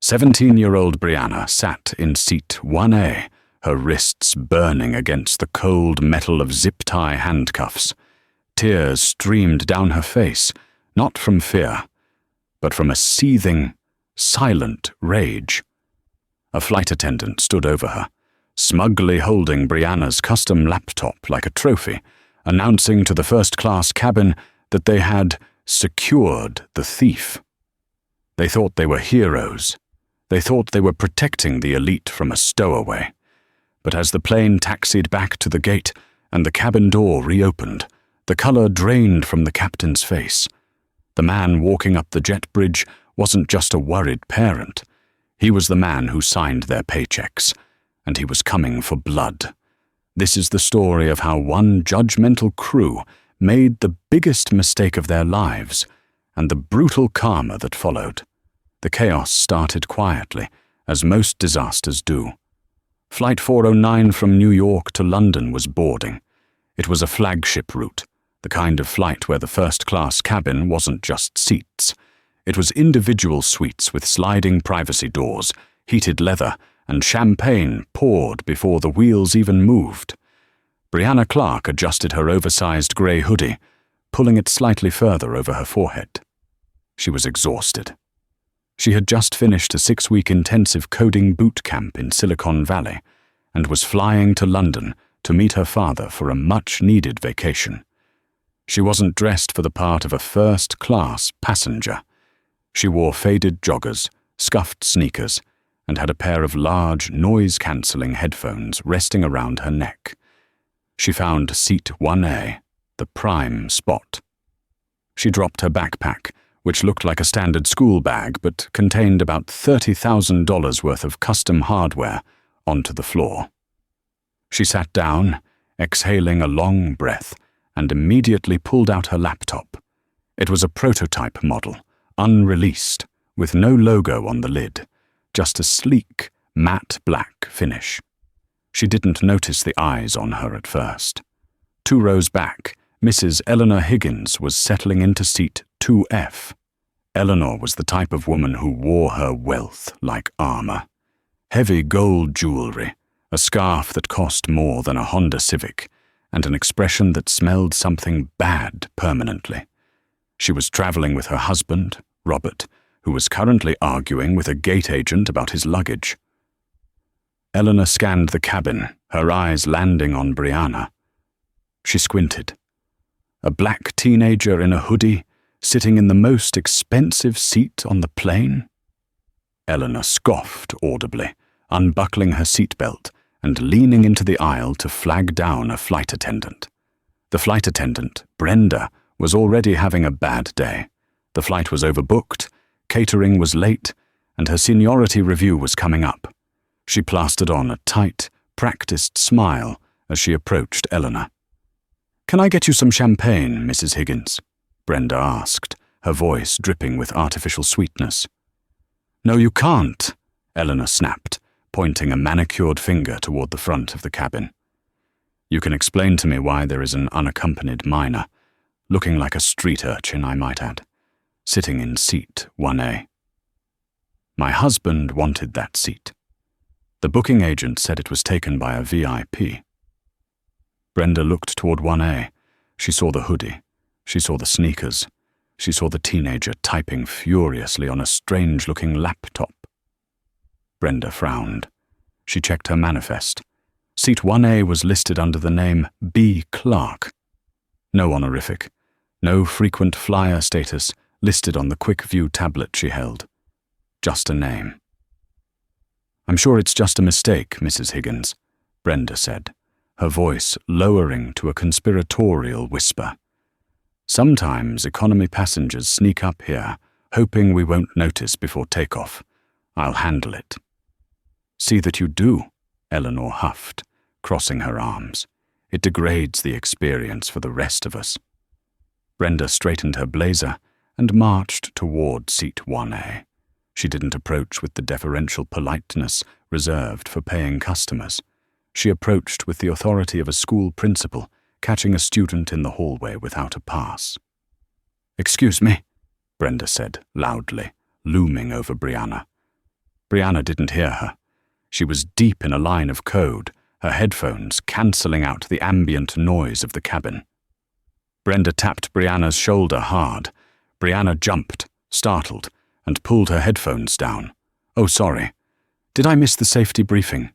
17-year-old Brianna sat in seat 1A, her wrists burning against the cold metal of zip-tie handcuffs. Tears streamed down her face, not from fear, but from a seething, silent rage. A flight attendant stood over her, smugly holding Brianna's custom laptop like a trophy, announcing to the first-class cabin that they had secured the thief. They thought they were heroes. They thought they were protecting the elite from a stowaway. But as the plane taxied back to the gate and the cabin door reopened, the color drained from the captain's face. The man walking up the jet bridge wasn't just a worried parent. He was the man who signed their paychecks, and he was coming for blood. This is the story of how one judgmental crew made the biggest mistake of their lives, and the brutal karma that followed. The chaos started quietly, as most disasters do. Flight 409 from New York to London was boarding. It was a flagship route, the kind of flight where the first-class cabin wasn't just seats. It was individual suites with sliding privacy doors, heated leather, and champagne poured before the wheels even moved. Brianna Clark adjusted her oversized grey hoodie, pulling it slightly further over her forehead. She was exhausted. She had just finished a 6-week intensive coding boot camp in Silicon Valley and was flying to London to meet her father for a much-needed vacation. She wasn't dressed for the part of a first-class passenger. She wore faded joggers, scuffed sneakers, and had a pair of large, noise-cancelling headphones resting around her neck. She found seat 1A, the prime spot. She dropped her backpack, which looked like a standard school bag but contained about $30,000 worth of custom hardware, onto the floor. She sat down, exhaling a long breath, and immediately pulled out her laptop. It was a prototype model, unreleased, with no logo on the lid, just a sleek, matte black finish. She didn't notice the eyes on her at first. 2 rows back, Mrs. Eleanor Higgins was settling into seat 2F. Eleanor was the type of woman who wore her wealth like armor. Heavy gold jewelry, a scarf that cost more than a Honda Civic, and an expression that smelled something bad permanently. She was traveling with her husband, Robert, who was currently arguing with a gate agent about his luggage. Eleanor scanned the cabin, her eyes landing on Brianna. She squinted. A black teenager in a hoodie, sitting in the most expensive seat on the plane? Eleanor scoffed audibly, unbuckling her seatbelt and leaning into the aisle to flag down a flight attendant. The flight attendant, Brenda, was already having a bad day. The flight was overbooked, catering was late, and her seniority review was coming up. She plastered on a tight, practiced smile as she approached Eleanor. "Can I get you some champagne, Mrs. Higgins?" Brenda asked, her voice dripping with artificial sweetness. "No, you can't," Eleanor snapped, pointing a manicured finger toward the front of the cabin. "You can explain to me why there is an unaccompanied minor, looking like a street urchin, I might add, sitting in seat 1A. My husband wanted that seat. The booking agent said it was taken by a VIP." Brenda looked toward 1A. She saw the hoodie. She saw the sneakers. She saw the teenager typing furiously on a strange-looking laptop. Brenda frowned. She checked her manifest. Seat 1A was listed under the name B. Clark. No honorific, no frequent flyer status listed on the quick view tablet she held. Just a name. "I'm sure it's just a mistake, Mrs. Higgins," Brenda said, her voice lowering to a conspiratorial whisper. "Sometimes economy passengers sneak up here, hoping we won't notice before takeoff. I'll handle it." "See that you do," Eleanor huffed, crossing her arms. "It degrades the experience for the rest of us." Brenda straightened her blazer and marched toward seat 1A. She didn't approach with the deferential politeness reserved for paying customers. She approached with the authority of a school principal, catching a student in the hallway without a pass. "Excuse me," Brenda said loudly, looming over Brianna. Brianna didn't hear her. She was deep in a line of code, her headphones cancelling out the ambient noise of the cabin. Brenda tapped Brianna's shoulder hard. Brianna jumped, startled, and pulled her headphones down. "Oh, sorry. Did I miss the safety briefing?"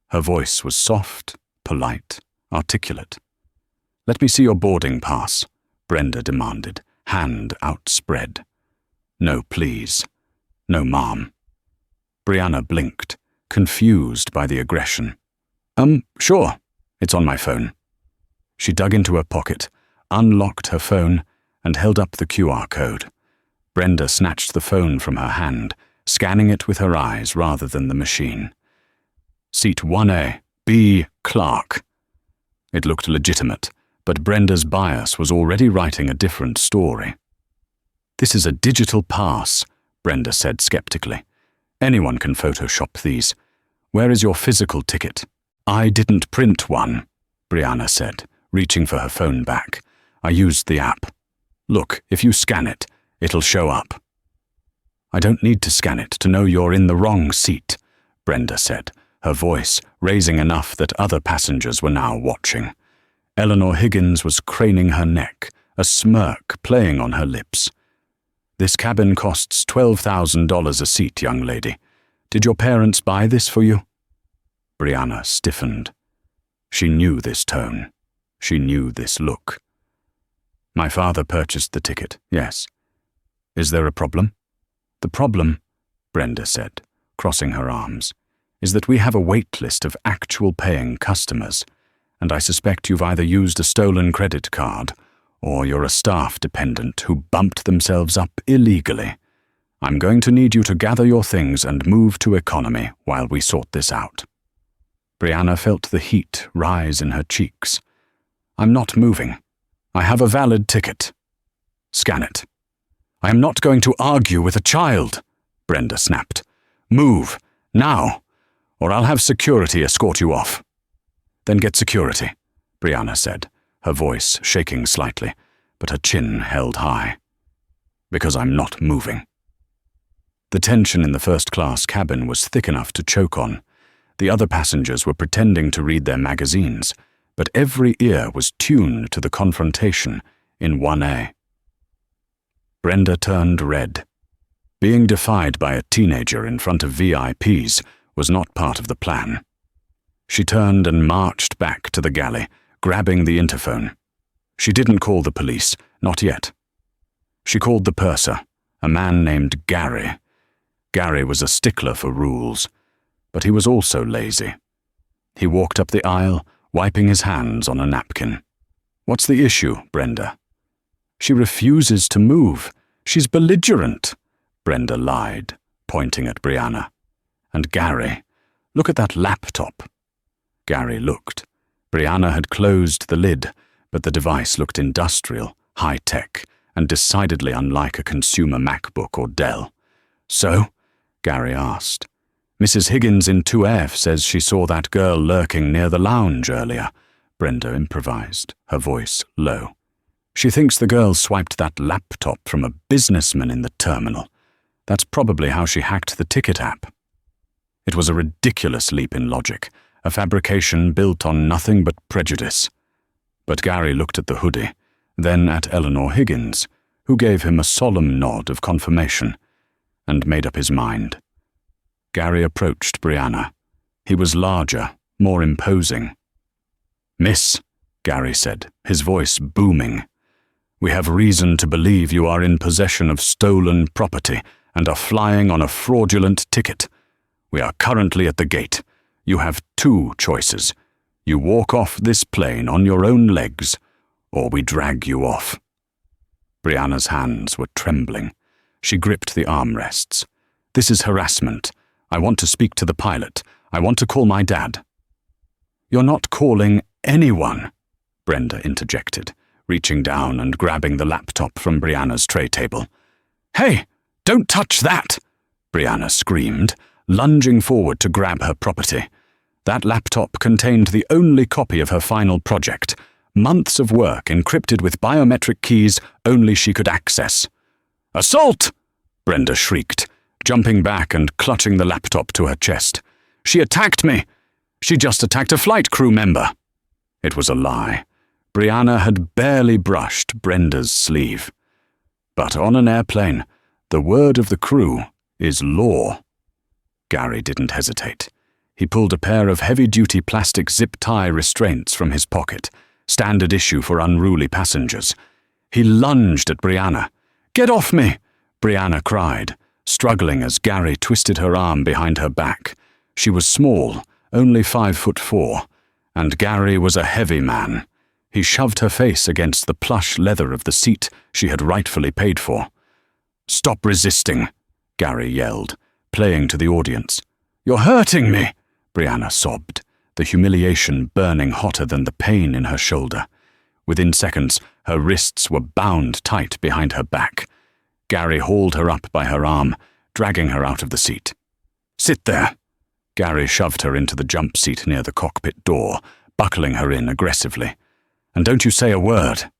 Her voice was soft, polite, articulate. "Let me see your boarding pass," Brenda demanded, hand outspread. "No, please. No, ma'am." Brianna blinked, confused by the aggression. Sure. It's on my phone." She dug into her pocket, unlocked her phone, and held up the QR code. Brenda snatched the phone from her hand, scanning it with her eyes rather than the machine. "Seat 1A, B. Clark." It looked legitimate, but Brenda's bias was already writing a different story. "This is a digital pass," Brenda said skeptically. "Anyone can Photoshop these. Where is your physical ticket?" "I didn't print one," Brianna said, reaching for her phone back. "I used the app. Look, if you scan it, it'll show up." "I don't need to scan it to know you're in the wrong seat," Brenda said, her voice raising enough that other passengers were now watching. Eleanor Higgins was craning her neck, a smirk playing on her lips. "This cabin costs $12,000 a seat, young lady. Did your parents buy this for you?" Brianna stiffened. She knew this tone. She knew this look. "My father purchased the ticket, yes. Is there a problem?" "The problem," Brenda said, crossing her arms, "is that we have a wait list of actual paying customers, and I suspect you've either used a stolen credit card or you're a staff dependent who bumped themselves up illegally. I'm going to need you to gather your things and move to economy while we sort this out." Brianna felt the heat rise in her cheeks. "I'm not moving. I have a valid ticket." "Scan it." "I am not going to argue with a child," Brenda snapped. "Move, now, or I'll have security escort you off." "Then get security," Brianna said, her voice shaking slightly, but her chin held high. "Because I'm not moving." The tension in the first-class cabin was thick enough to choke on. The other passengers were pretending to read their magazines, but every ear was tuned to the confrontation in 1A. Brenda turned red. Being defied by a teenager in front of VIPs was not part of the plan. She turned and marched back to the galley, grabbing the interphone. She didn't call the police, not yet. She called the purser, a man named Gary. Gary was a stickler for rules, but he was also lazy. He walked up the aisle, wiping his hands on a napkin. "What's the issue, Brenda?" "She refuses to move. She's belligerent," Brenda lied, pointing at Brianna. "And Gary, look at that laptop." Gary looked. Brianna had closed the lid, but the device looked industrial, high-tech, and decidedly unlike a consumer MacBook or Dell. "So?" Gary asked. "Mrs. Higgins in 2F says she saw that girl lurking near the lounge earlier," Brenda improvised, her voice low. "She thinks the girl swiped that laptop from a businessman in the terminal. That's probably how she hacked the ticket app." It was a ridiculous leap in logic, a fabrication built on nothing but prejudice. But Gary looked at the hoodie, then at Eleanor Higgins, who gave him a solemn nod of confirmation, and made up his mind. Gary approached Brianna. He was larger, more imposing. "Miss," Gary said, his voice booming, "we have reason to believe you are in possession of stolen property and are flying on a fraudulent ticket. We are currently at the gate. You have two choices. You walk off this plane on your own legs, or we drag you off." Brianna's hands were trembling. She gripped the armrests. "This is harassment. I want to speak to the pilot. I want to call my dad." "You're not calling anyone," Brenda interjected, reaching down and grabbing the laptop from Brianna's tray table. "Hey, don't touch that!" Brianna screamed, lunging forward to grab her property. That laptop contained the only copy of her final project, months of work encrypted with biometric keys only she could access. "Assault!" Brenda shrieked, jumping back and clutching the laptop to her chest. "She attacked me! She just attacked a flight crew member!" It was a lie. Brianna had barely brushed Brenda's sleeve. But on an airplane, the word of the crew is law. Gary didn't hesitate. He pulled a pair of heavy-duty plastic zip-tie restraints from his pocket, standard issue for unruly passengers. He lunged at Brianna. "Get off me!" Brianna cried, struggling as Gary twisted her arm behind her back. She was small, only 5'4", and Gary was a heavy man. He shoved her face against the plush leather of the seat she had rightfully paid for. "Stop resisting," Gary yelled, playing to the audience. "You're hurting me," Brianna sobbed, the humiliation burning hotter than the pain in her shoulder. Within seconds, her wrists were bound tight behind her back. Gary hauled her up by her arm, dragging her out of the seat. "Sit there." Gary shoved her into the jump seat near the cockpit door, buckling her in aggressively. "And don't you say a word."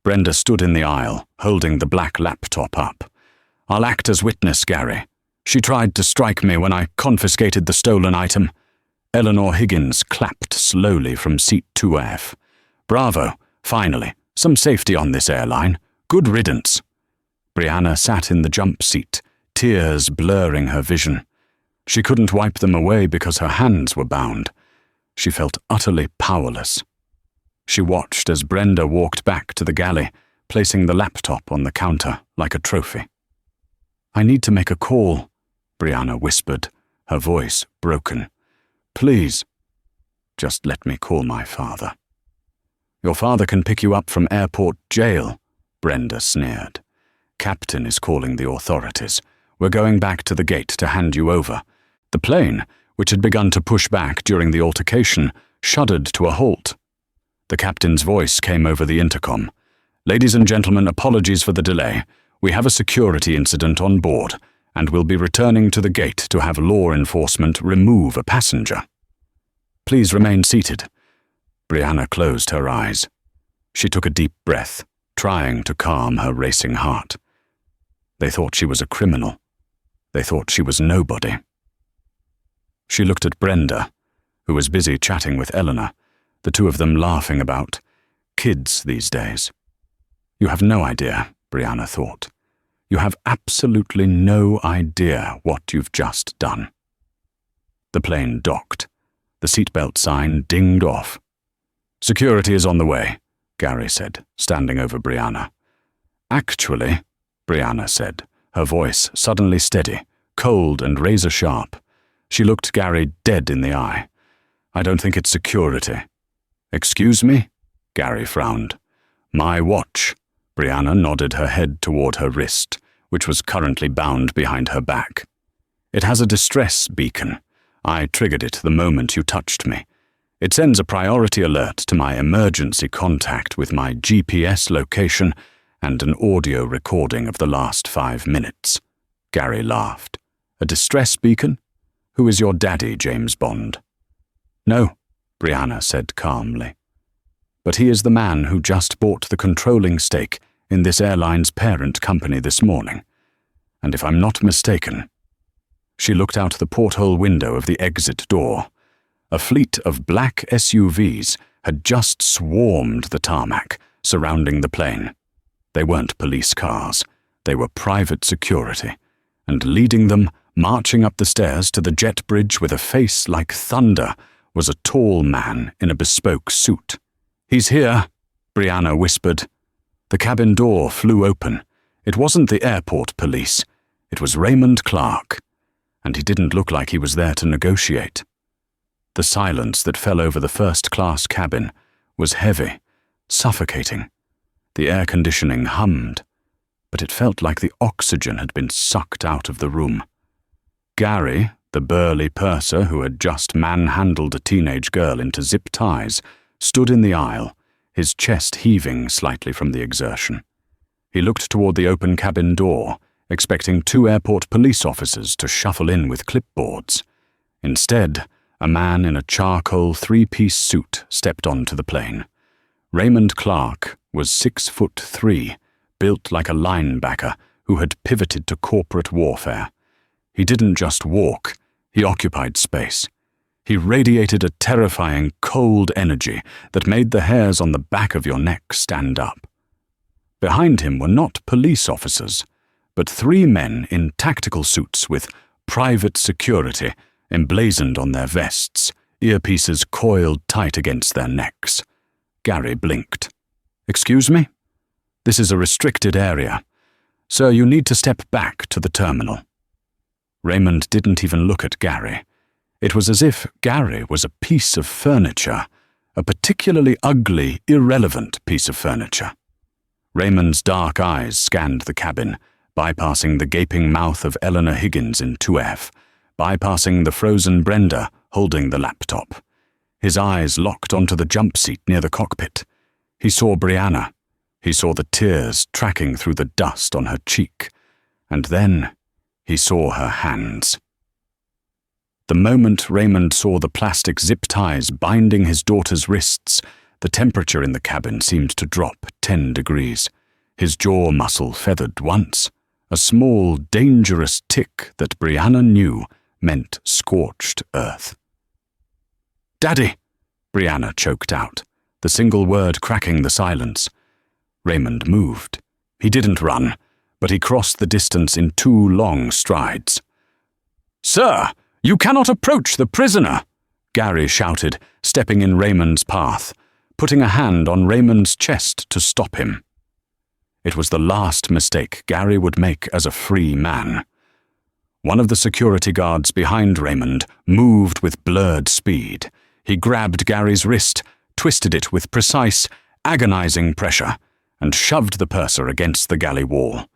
Brenda stood in the aisle, holding the black laptop up. "I'll act as witness, Gary. She tried to strike me when I confiscated the stolen item." Eleanor Higgins clapped slowly from seat 2F. "Bravo, finally, some safety on this airline. Good riddance." Brianna sat in the jump seat, tears blurring her vision. She couldn't wipe them away because her hands were bound. She felt utterly powerless. She watched as Brenda walked back to the galley, placing the laptop on the counter like a trophy. "I need to make a call," Brianna whispered, her voice broken. "Please, just let me call my father." "Your father can pick you up from airport jail," Brenda sneered. "Captain is calling the authorities. We're going back to the gate to hand you over." The plane, which had begun to push back during the altercation, shuddered to a halt. The captain's voice came over the intercom. "Ladies and gentlemen, apologies for the delay. We have a security incident on board, and will be returning to the gate to have law enforcement remove a passenger. Please remain seated." Brianna closed her eyes. She took a deep breath, trying to calm her racing heart. They thought she was a criminal. They thought she was nobody. She looked at Brenda, who was busy chatting with Eleanor, the two of them laughing about kids these days. "You have no idea," Brianna thought. "You have absolutely no idea what you've just done." The plane docked. The seatbelt sign dinged off. "Security is on the way," Gary said, standing over Brianna. "Actually," Brianna said, her voice suddenly steady, cold and razor-sharp. She looked Gary dead in the eye. "I don't think it's security." "Excuse me?" Gary frowned. "My watch." Brianna nodded her head toward her wrist, which was currently bound behind her back. "It has a distress beacon. I triggered it the moment you touched me. It sends a priority alert to my emergency contact with my GPS location and an audio recording of the last 5 minutes." Gary laughed. "A distress beacon? Who is your daddy, James Bond?" "No," Brianna said calmly. "But he is the man who just bought the controlling stake in this airline's parent company this morning. And if I'm not mistaken..." She looked out the porthole window of the exit door. A fleet of black SUVs had just swarmed the tarmac, surrounding the plane. They weren't police cars. They were private security. And leading them, marching up the stairs to the jet bridge with a face like thunder, was a tall man in a bespoke suit. "He's here," Brianna whispered. The cabin door flew open. It wasn't the airport police. It was Raymond Clark. And he didn't look like he was there to negotiate. The silence that fell over the first-class cabin was heavy, suffocating. The air conditioning hummed, but it felt like the oxygen had been sucked out of the room. Gary, the burly purser who had just manhandled a teenage girl into zip ties, stood in the aisle, his chest heaving slightly from the exertion. He looked toward the open cabin door, expecting 2 airport police officers to shuffle in with clipboards. Instead, a man in a charcoal 3-piece suit stepped onto the plane. Raymond Clark was 6'3", built like a linebacker who had pivoted to corporate warfare. He didn't just walk, he occupied space. He radiated a terrifying, cold energy that made the hairs on the back of your neck stand up. Behind him were not police officers, but 3 men in tactical suits with private security emblazoned on their vests, earpieces coiled tight against their necks. Gary blinked. "Excuse me? This is a restricted area. Sir, you need to step back to the terminal." Raymond didn't even look at Gary. It was as if Gary was a piece of furniture, a particularly ugly, irrelevant piece of furniture. Raymond's dark eyes scanned the cabin, bypassing the gaping mouth of Eleanor Higgins in 2F, bypassing the frozen Brenda holding the laptop. His eyes locked onto the jump seat near the cockpit. He saw Brianna. He saw the tears tracking through the dust on her cheek. And then he saw her hands. The moment Raymond saw the plastic zip ties binding his daughter's wrists, the temperature in the cabin seemed to drop 10 degrees. His jaw muscle feathered once, a small, dangerous tick that Brianna knew meant scorched earth. "Daddy!" Brianna choked out, the single word cracking the silence. Raymond moved. He didn't run, but he crossed the distance in 2 long strides. "Sir, you cannot approach the prisoner!" Gary shouted, stepping in Raymond's path, putting a hand on Raymond's chest to stop him. It was the last mistake Gary would make as a free man. One of the security guards behind Raymond moved with blurred speed. He grabbed Gary's wrist, twisted it with precise, agonizing pressure, and shoved the purser against the galley wall.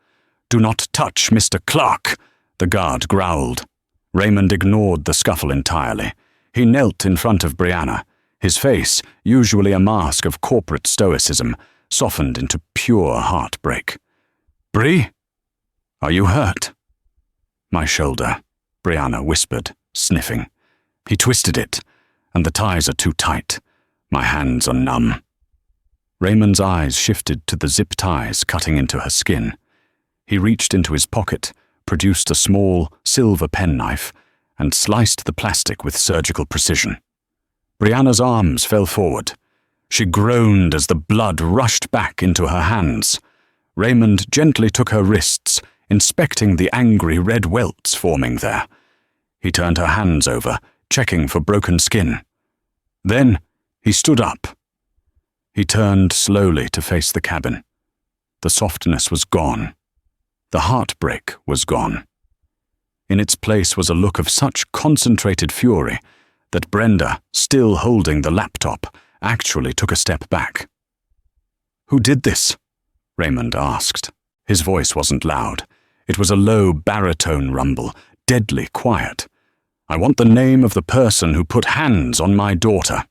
"Do not touch Mr. Clark," the guard growled. Raymond ignored the scuffle entirely. He knelt in front of Brianna, his face, usually a mask of corporate stoicism, softened into pure heartbreak. "Bri, are you hurt?" "My shoulder," Brianna whispered, sniffing. "He twisted it, and the ties are too tight. My hands are numb." Raymond's eyes shifted to the zip ties cutting into her skin. He reached into his pocket, produced a small, silver penknife, and sliced the plastic with surgical precision. Brianna's arms fell forward. She groaned as the blood rushed back into her hands. Raymond gently took her wrists, inspecting the angry red welts forming there. He turned her hands over, checking for broken skin. Then he stood up. He turned slowly to face the cabin. The softness was gone. The heartbreak was gone. In its place was a look of such concentrated fury that Brenda, still holding the laptop, actually took a step back. "Who did this?" Raymond asked. His voice wasn't loud. It was a low baritone rumble, deadly quiet. "I want the name of the person who put hands on my daughter."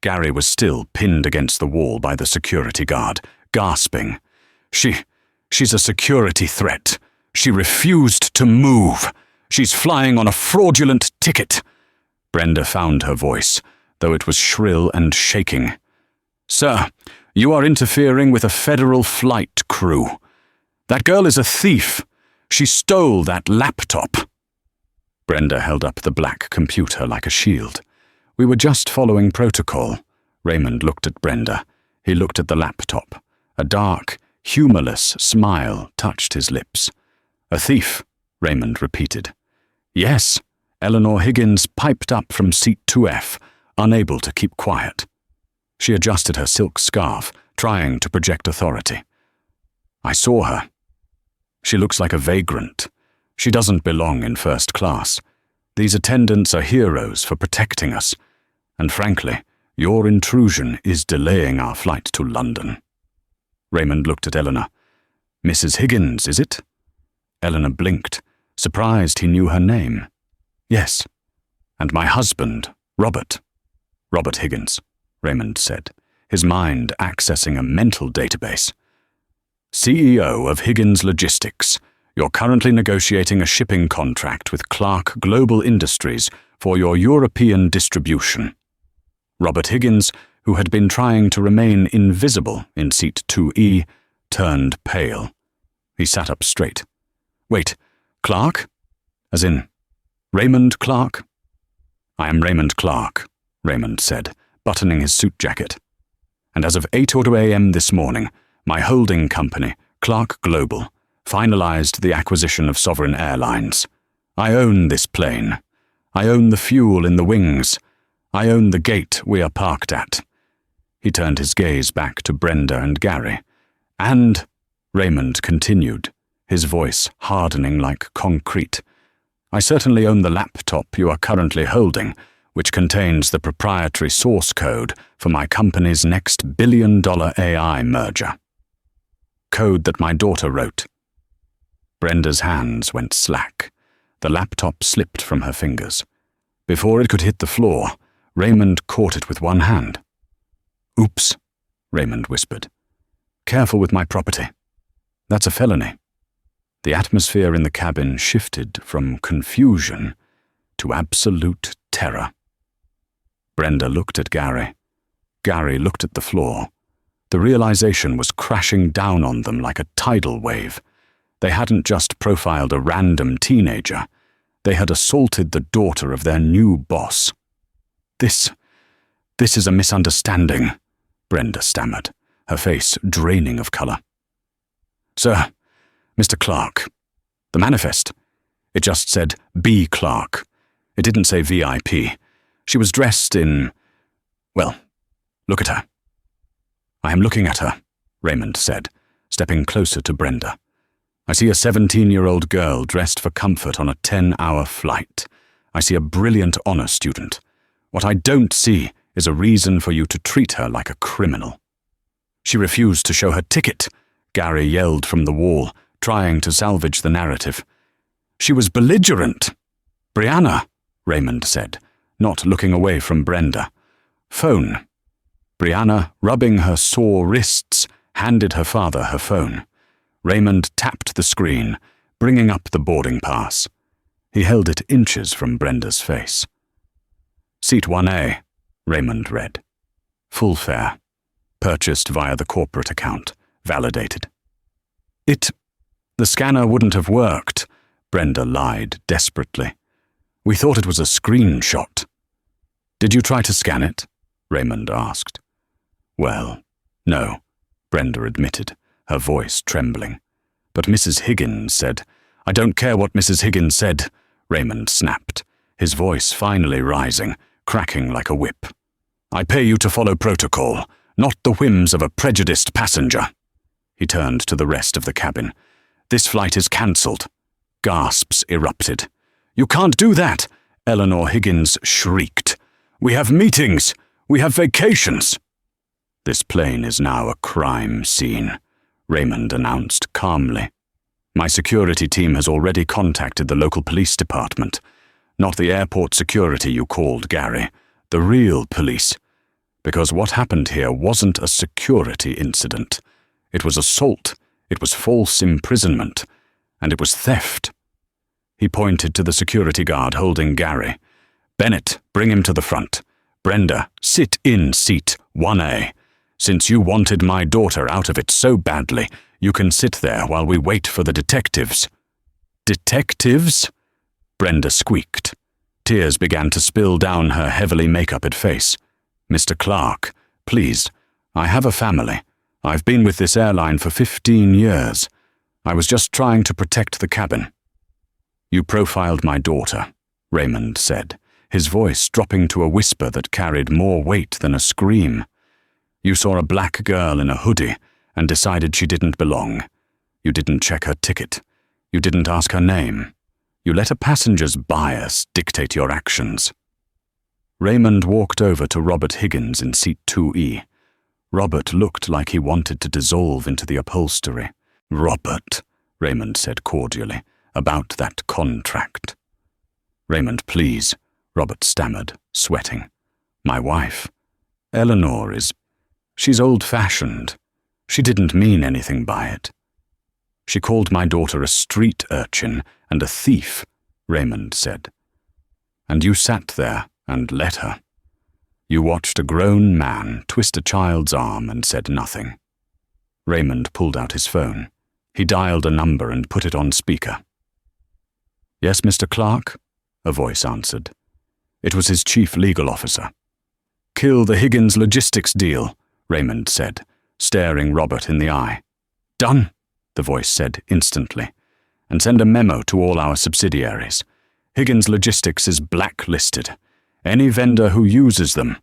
Gary was still pinned against the wall by the security guard, gasping. She's a security threat. She refused to move. She's flying on a fraudulent ticket." Brenda found her voice, though it was shrill and shaking. "Sir, you are interfering with a federal flight crew. That girl is a thief. She stole that laptop." Brenda held up the black computer like a shield. "We were just following protocol." Raymond looked at Brenda. He looked at the laptop. A dark, humorless smile touched his lips. "A thief," Raymond repeated. "Yes," Eleanor Higgins piped up from seat 2F, unable to keep quiet. She adjusted her silk scarf, trying to project authority. "I saw her. She looks like a vagrant. She doesn't belong in first class. These attendants are heroes for protecting us, and frankly, your intrusion is delaying our flight to London." Raymond looked at Eleanor. "Mrs. Higgins, is it?" Eleanor blinked, surprised he knew her name. "Yes. And my husband, Robert." "Robert Higgins," Raymond said, his mind accessing a mental database. "CEO of Higgins Logistics. You're currently negotiating a shipping contract with Clark Global Industries for your European distribution." Robert Higgins, who had been trying to remain invisible in seat 2E, turned pale. He sat up straight. "Wait, Clark? As in, Raymond Clark? I am Raymond Clark, Raymond said, buttoning his suit jacket. And as of 8:02 a.m. this morning, my holding company, Clark Global, finalized the acquisition of Sovereign Airlines. I own this plane. I own the fuel in the wings. I own the gate we are parked at. He turned his gaze back to Brenda and Gary. And, Raymond continued, his voice hardening like concrete, I certainly own the laptop you are currently holding, which contains the proprietary source code for my company's next billion-dollar AI merger. Code that my daughter wrote. Brenda's hands went slack. The laptop slipped from her fingers. Before it could hit the floor, Raymond caught it with one hand. Oops, Raymond whispered. Careful with my property. That's a felony. The atmosphere in the cabin shifted from confusion to absolute terror. Brenda looked at Gary. Gary looked at the floor. The realization was crashing down on them like a tidal wave. They hadn't just profiled a random teenager. They had assaulted the daughter of their new boss. This is a misunderstanding, Brenda stammered, her face draining of color. Sir, Mr. Clark, the manifest, it just said B. Clark. It didn't say VIP. She was dressed in, well, look at her. I am looking at her, Raymond said, stepping closer to Brenda. I see a 17-year-old girl dressed for comfort on a 10-hour flight. I see a brilliant honor student. What I don't see is a reason for you to treat her like a criminal. She refused to show her ticket, Gary yelled from the wall, trying to salvage the narrative. She was belligerent. Brianna, Raymond said, not looking away from Brenda. Phone. Brianna, rubbing her sore wrists, handed her father her phone. Raymond tapped the screen, bringing up the boarding pass. He held it inches from Brenda's face. Seat 1A, Raymond read. Full fare. Purchased via the corporate account. Validated. The scanner wouldn't have worked, Brenda lied desperately. We thought it was a screenshot. Did you try to scan it? Raymond asked. Well, no, Brenda admitted, her voice trembling. But Mrs. Higgins said, I don't care what Mrs. Higgins said, Raymond snapped, his voice finally rising, cracking like a whip. I pay you to follow protocol, not the whims of a prejudiced passenger. He turned to the rest of the cabin. This flight is cancelled. Gasps erupted. You can't do that, Eleanor Higgins shrieked. We have meetings. We have vacations. This plane is now a crime scene, Raymond announced calmly. My security team has already contacted the local police department. Not the airport security you called, Gary. The real police. Because what happened here wasn't a security incident. It was assault. It was false imprisonment. And it was theft. He pointed to the security guard holding Gary. Bennett, bring him to the front. Brenda, sit in seat 1A. Since you wanted my daughter out of it so badly, you can sit there while we wait for the detectives. Detectives? Brenda squeaked. Tears began to spill down her heavily make-upped face. Mr. Clark, please, I have a family. I've been with this airline for 15 years. I was just trying to protect the cabin. You profiled my daughter, Raymond said, his voice dropping to a whisper that carried more weight than a scream. You saw a black girl in a hoodie and decided she didn't belong. You didn't check her ticket. You didn't ask her name. You let a passenger's bias dictate your actions. Raymond walked over to Robert Higgins in seat 2E. Robert looked like he wanted to dissolve into the upholstery. Robert, Raymond said cordially, about that contract. Raymond, please, Robert stammered, sweating. My wife. Eleanor is... She's old-fashioned. She didn't mean anything by it. She called my daughter a street urchin and a thief, Raymond said. And you sat there and let her. You watched a grown man twist a child's arm and said nothing. Raymond pulled out his phone. He dialed a number and put it on speaker. Yes, Mr. Clark? A voice answered. It was his chief legal officer. Kill the Higgins logistics deal, Raymond said, staring Robert in the eye. Done, the voice said instantly. And send a memo to all our subsidiaries. Higgins Logistics is blacklisted. Any vendor who uses them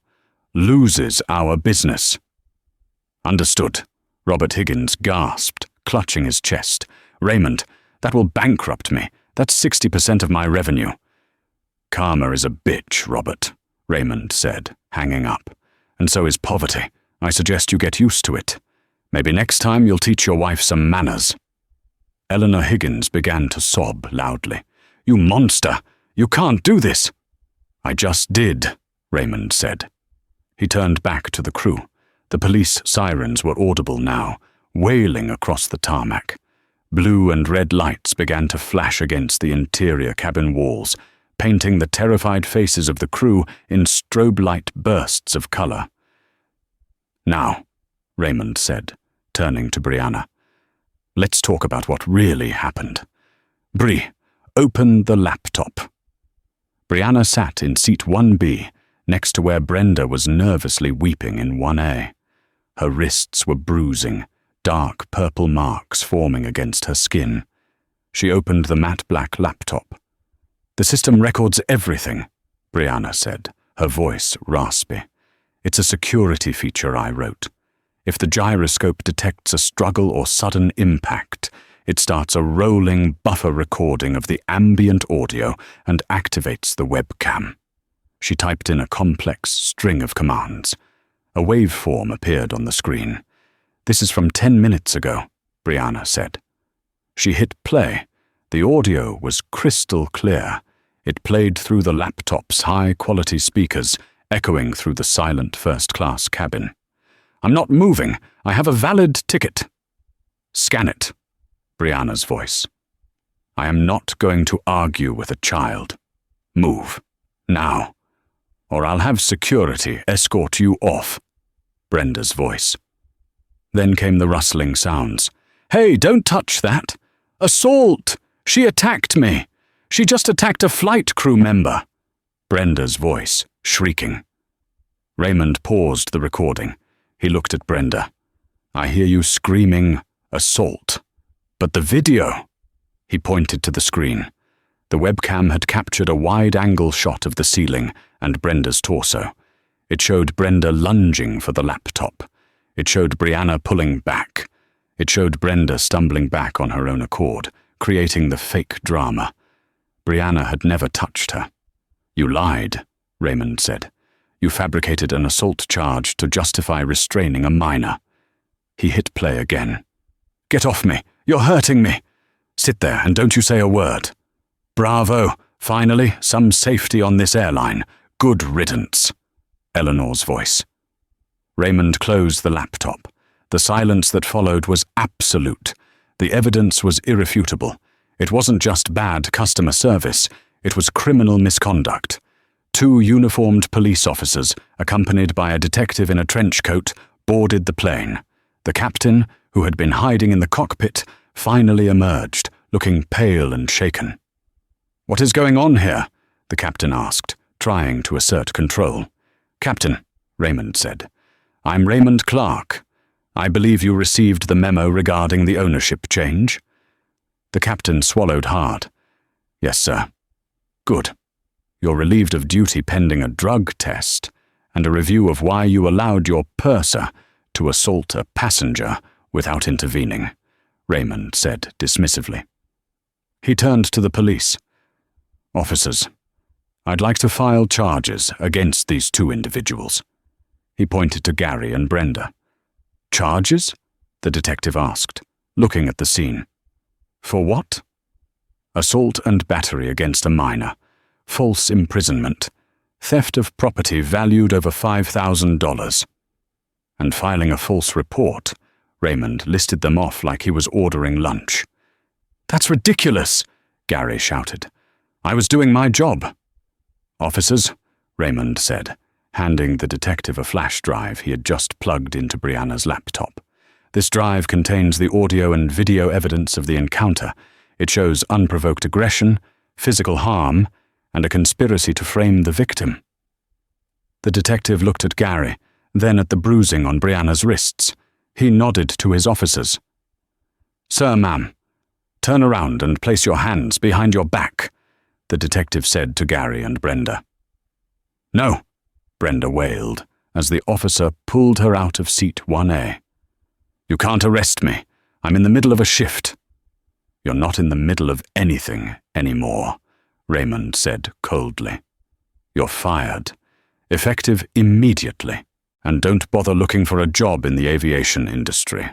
loses our business. Understood, Robert Higgins gasped, clutching his chest. Raymond, that will bankrupt me. That's 60% of my revenue. Karma is a bitch, Robert, Raymond said, hanging up. And so is poverty. I suggest you get used to it. Maybe next time you'll teach your wife some manners. Eleanor Higgins began to sob loudly. You monster! You can't do this! I just did, Raymond said. He turned back to the crew. The police sirens were audible now, wailing across the tarmac. Blue and red lights began to flash against the interior cabin walls, painting the terrified faces of the crew in strobe light bursts of color. Now, Raymond said, turning to Brianna, let's talk about what really happened. Bri, open the laptop. Brianna sat in seat 1B, next to where Brenda was nervously weeping in 1A. Her wrists were bruising, dark purple marks forming against her skin. She opened the matte black laptop. The system records everything, Brianna said, her voice raspy. It's a security feature I wrote. If the gyroscope detects a struggle or sudden impact, it starts a rolling buffer recording of the ambient audio and activates the webcam. She typed in a complex string of commands. A waveform appeared on the screen. This is from 10 minutes ago, Brianna said. She hit play. The audio was crystal clear. It played through the laptop's high-quality speakers, echoing through the silent first-class cabin. I'm not moving. I have a valid ticket. Scan it, Brianna's voice. I am not going to argue with a child. Move. Now. Or I'll have security escort you off. Brenda's voice. Then came the rustling sounds. Hey, don't touch that. Assault! She attacked me. She just attacked a flight crew member. Brenda's voice, shrieking. Raymond paused the recording. He looked at Brenda. I hear you screaming, assault. But the video. He pointed to the screen. The webcam had captured a wide-angle shot of the ceiling and Brenda's torso. It showed Brenda lunging for the laptop. It showed Brianna pulling back. It showed Brenda stumbling back on her own accord, creating the fake drama. Brianna had never touched her. You lied, Raymond said. You fabricated an assault charge to justify restraining a minor. He hit play again. Get off me! You're hurting me! Sit there and don't you say a word. Bravo! Finally, some safety on this airline. Good riddance. Eleanor's voice. Raymond closed the laptop. The silence that followed was absolute. The evidence was irrefutable. It wasn't just bad customer service, it was criminal misconduct. 2 uniformed police officers, accompanied by a detective in a trench coat, boarded the plane. The captain, who had been hiding in the cockpit, finally emerged, looking pale and shaken. What is going on here? The captain asked, trying to assert control. Captain, Raymond said, I'm Raymond Clark. I believe you received the memo regarding the ownership change. The captain swallowed hard. Yes, sir. Good. You're relieved of duty pending a drug test and a review of why you allowed your purser to assault a passenger without intervening, Raymond said dismissively. He turned to the police. Officers, I'd like to file charges against these 2 individuals. He pointed to Gary and Brenda. Charges? The detective asked, looking at the scene. For what? Assault and battery against a minor, false imprisonment, theft of property valued over $5,000. And filing a false report, Raymond listed them off like he was ordering lunch. That's ridiculous, Gary shouted. I was doing my job. Officers, Raymond said, handing the detective a flash drive he had just plugged into Brianna's laptop. This drive contains the audio and video evidence of the encounter. It shows unprovoked aggression, physical harm, and a conspiracy to frame the victim. The detective looked at Gary, then at the bruising on Brianna's wrists. He nodded to his officers. "Sir, ma'am, turn around and place your hands behind your back," the detective said to Gary and Brenda. "No," Brenda wailed, as the officer pulled her out of seat 1A. "You can't arrest me. I'm in the middle of a shift." "You're not in the middle of anything anymore," Raymond said coldly. "You're fired, effective immediately, and don't bother looking for a job in the aviation industry.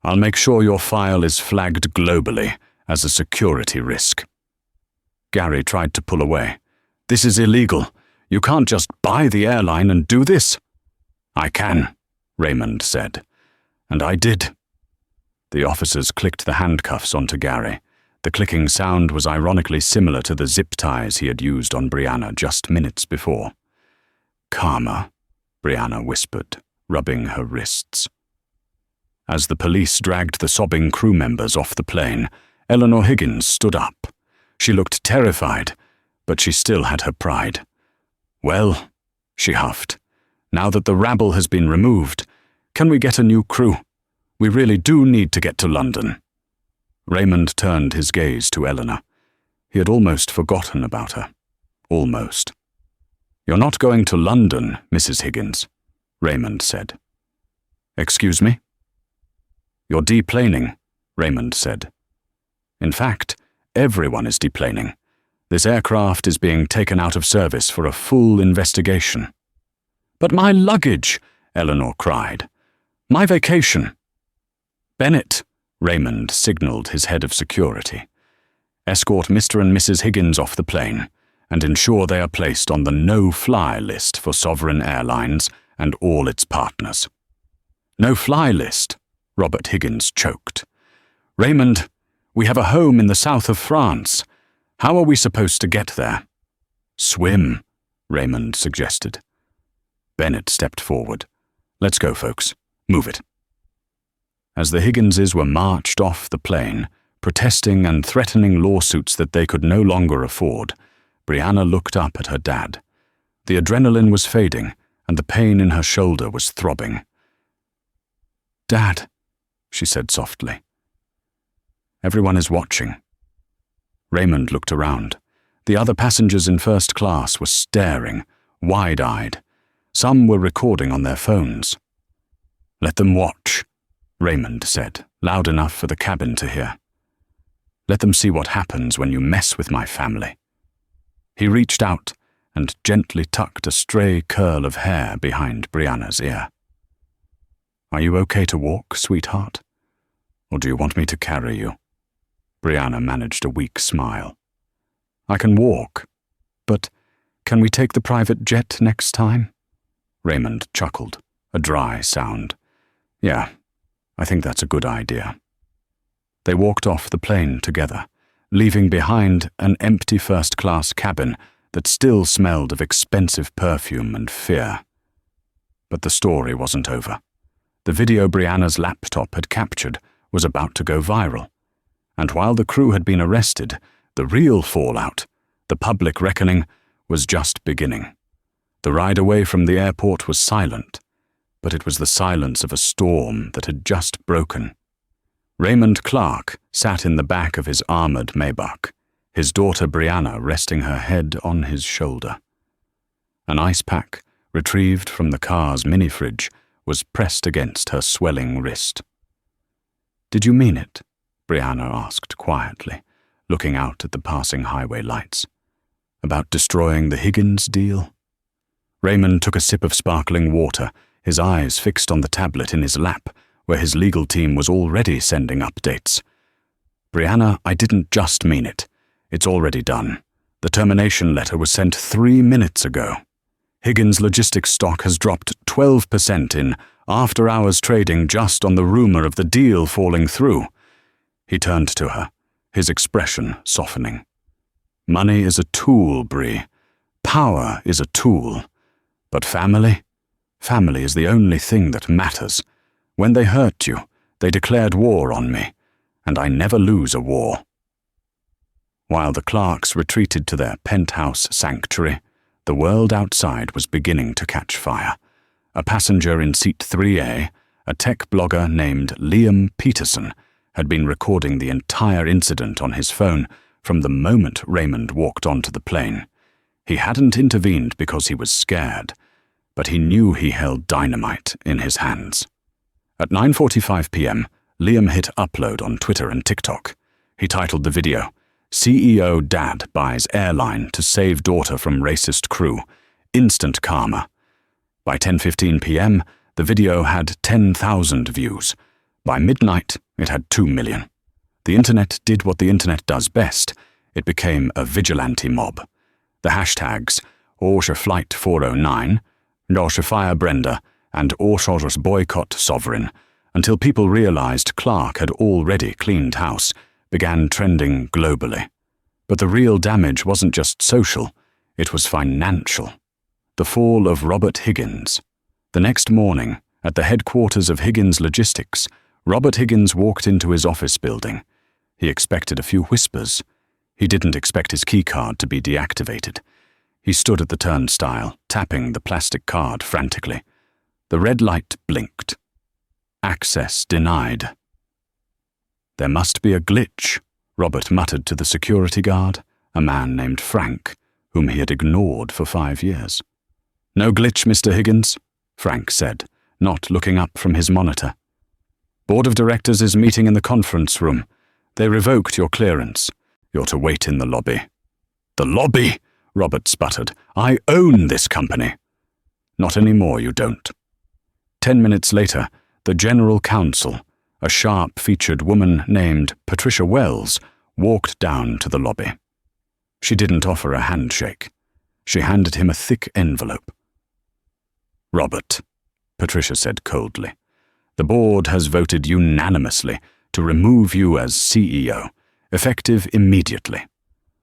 I'll make sure your file is flagged globally as a security risk." Gary tried to pull away. "This is illegal. You can't just buy the airline and do this." "I can," Raymond said. "And I did." The officers clicked the handcuffs onto Gary. The clicking sound was ironically similar to the zip ties he had used on Brianna just minutes before. "Calmer," Brianna whispered, rubbing her wrists. As the police dragged the sobbing crew members off the plane, Eleanor Higgins stood up. She looked terrified, but she still had her pride. "Well," she huffed, "now that the rabble has been removed, can we get a new crew? We really do need to get to London." Raymond turned his gaze to Eleanor. He had almost forgotten about her. Almost. "You're not going to London, Mrs. Higgins," Raymond said. "Excuse me?" "You're deplaning," Raymond said. "In fact, everyone is deplaning. This aircraft is being taken out of service for a full investigation." "But my luggage!" Eleanor cried. "My vacation!" "Bennett," Raymond signaled his head of security. "Escort Mr. and Mrs. Higgins off the plane and ensure they are placed on the no-fly list for Sovereign Airlines and all its partners." "No-fly list?" Robert Higgins choked. "Raymond, we have a home in the south of France. How are we supposed to get there?" "Swim," Raymond suggested. Bennett stepped forward. "Let's go, folks. Move it." As the Higginses were marched off the plane, protesting and threatening lawsuits that they could no longer afford, Brianna looked up at her dad. The adrenaline was fading, and the pain in her shoulder was throbbing. "Dad," she said softly. "Everyone is watching." Raymond looked around. The other passengers in first class were staring, wide-eyed. Some were recording on their phones. "Let them watch," Raymond said, loud enough for the cabin to hear. "Let them see what happens when you mess with my family." He reached out and gently tucked a stray curl of hair behind Brianna's ear. "Are you okay to walk, sweetheart? Or do you want me to carry you?" Brianna managed a weak smile. "I can walk, but can we take the private jet next time?" Raymond chuckled, a dry sound. "Yeah, I think that's a good idea." They walked off the plane together, leaving behind an empty first-class cabin that still smelled of expensive perfume and fear. But the story wasn't over. The video Brianna's laptop had captured was about to go viral. And while the crew had been arrested, the real fallout, the public reckoning, was just beginning. The ride away from the airport was silent, but it was the silence of a storm that had just broken. Raymond Clark sat in the back of his armored Maybach, his daughter Brianna resting her head on his shoulder. An ice pack, retrieved from the car's mini-fridge, was pressed against her swelling wrist. "Did you mean it?" Brianna asked quietly, looking out at the passing highway lights. "About destroying the Higgins deal?" Raymond took a sip of sparkling water, his eyes fixed on the tablet in his lap, where his legal team was already sending updates. "Brianna, I didn't just mean it. It's already done. The termination letter was sent 3 minutes ago. Higgins Logistics stock has dropped 12% in after-hours trading just on the rumor of the deal falling through." He turned to her, his expression softening. "Money is a tool, Brie. Power is a tool. But family? Family is the only thing that matters. When they hurt you, they declared war on me, and I never lose a war." While the Clarks retreated to their penthouse sanctuary, the world outside was beginning to catch fire. A passenger in seat 3A, a tech blogger named Liam Peterson, had been recording the entire incident on his phone from the moment Raymond walked onto the plane. He hadn't intervened because he was scared, but he knew he held dynamite in his hands. At 9:45 p.m., Liam hit upload on Twitter and TikTok. He titled the video, "CEO Dad Buys Airline to Save Daughter from Racist Crew. Instant Karma." By 10:15 p.m., the video had 10,000 views. By midnight, it had 2 million. The internet did what the internet does best. It became a vigilante mob. The hashtags Orsha Flight 409, Orsha Fire Brenda, and Orsha Boycott Sovereign, until people realized Clark had already cleaned house, began trending globally. But the real damage wasn't just social, it was financial. The fall of Robert Higgins. The next morning, at the headquarters of Higgins Logistics, Robert Higgins walked into his office building. He expected a few whispers. He didn't expect his keycard to be deactivated. He stood at the turnstile, tapping the plastic card frantically. The red light blinked. Access denied. "There must be a glitch," Robert muttered to the security guard, a man named Frank, whom he had ignored for 5 years. "No glitch, Mr. Higgins," Frank said, not looking up from his monitor. "Board of Directors is meeting in the conference room. They revoked your clearance. You're to wait in the lobby." "The lobby?" Robert sputtered. "I own this company." "Not anymore, you don't." 10 minutes later, the General Counsel, a sharp-featured woman named Patricia Wells, walked down to the lobby. She didn't offer a handshake. She handed him a thick envelope. "Robert," Patricia said coldly, "the board has voted unanimously to remove you as CEO, effective immediately.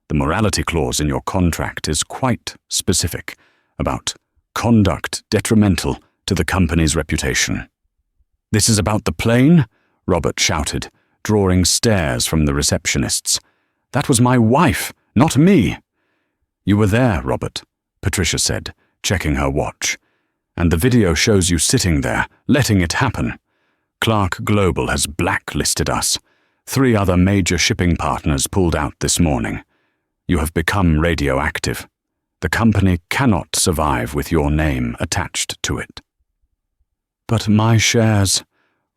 The morality clause in your contract is quite specific about conduct detrimental to the company's reputation." "This is about the plane?" Robert shouted, drawing stares from the receptionists. "That was my wife, not me." "You were there, Robert," Patricia said, checking her watch. "And the video shows you sitting there, letting it happen. Clark Global has blacklisted us. 3 other major shipping partners pulled out this morning. You have become radioactive. The company cannot survive with your name attached to it." "But my shares,"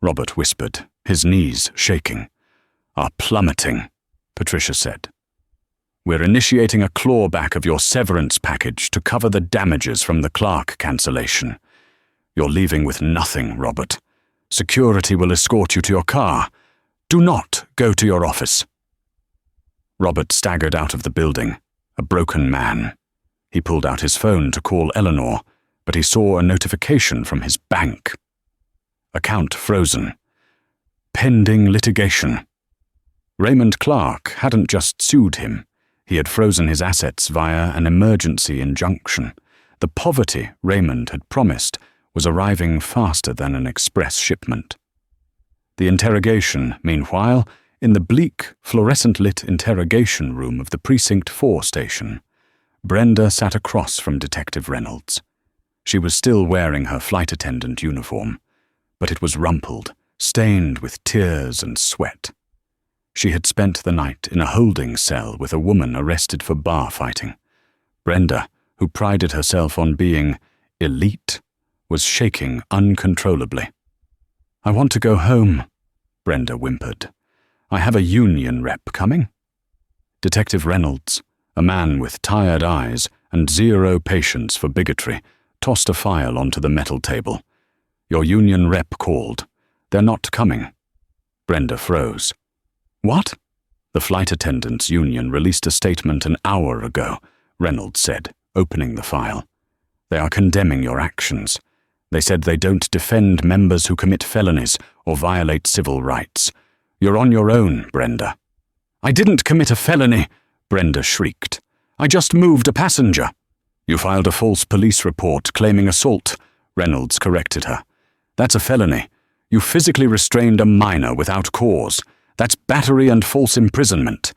Robert whispered, his knees shaking, "are plummeting," Patricia said. "We're initiating a clawback of your severance package to cover the damages from the Clark cancellation. You're leaving with nothing, Robert. Security will escort you to your car. Do not go to your office." Robert staggered out of the building, a broken man. He pulled out his phone to call Eleanor, but he saw a notification from his bank. Account frozen. Pending litigation. Raymond Clark hadn't just sued him. He had frozen his assets via an emergency injunction. The poverty Raymond had promised was arriving faster than an express shipment. The interrogation, meanwhile, in the bleak, fluorescent-lit interrogation room of the Precinct 4 station. Brenda sat across from Detective Reynolds. She was still wearing her flight attendant uniform, but it was rumpled, stained with tears and sweat. She had spent the night in a holding cell with a woman arrested for bar fighting. Brenda, who prided herself on being elite, was shaking uncontrollably. "I want to go home," Brenda whimpered. "I have a union rep coming." Detective Reynolds, a man with tired eyes and zero patience for bigotry, tossed a file onto the metal table. "Your union rep called. They're not coming." Brenda froze. "What?" "The flight attendants' union released a statement an hour ago," Reynolds said, opening the file. "They are condemning your actions. They said they don't defend members who commit felonies or violate civil rights. You're on your own, Brenda." "I didn't commit a felony," Brenda shrieked. "I just moved a passenger." "You filed a false police report claiming assault," Reynolds corrected her. "That's a felony. You physically restrained a minor without cause. That's battery and false imprisonment.